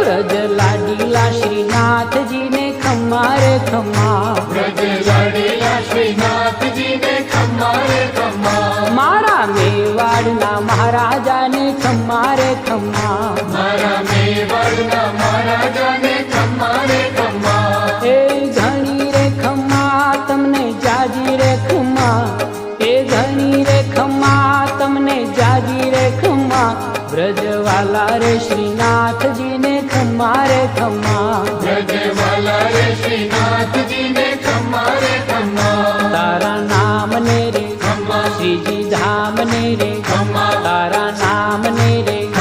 વ્રજ લાડીલા શ્રીનાથજી ને ખમ્મા રે ખમ્મા, વ્રજ લાડીલા શ્રીનાથજી ને ખમ્મા રે ખમ્મા, મારા મેવાડના મહારાજાને ખમ્મા રે ખમ્મા, મારા મેવાડના મહારાજાને ખમ્મા રે ખમ્મા, એ ઘણી રે ખમ્મા તમને જાજી રે ખમ્મા, એ ઘણી રે ખમ્મા તમને જાજી રે ખમ્મા, વ્રજવાલા રે શ્રીનાથજી ને ખમ્મા રે ખમ્મા, વ્રજવાલા રે શ્રીનાથજી ને ખમ્મા રે ખમ્મા, તારા નામ ને રે ખમ્મા, શ્રીજી ધામ ને રે ખમ્મા, તારા નામ ને રે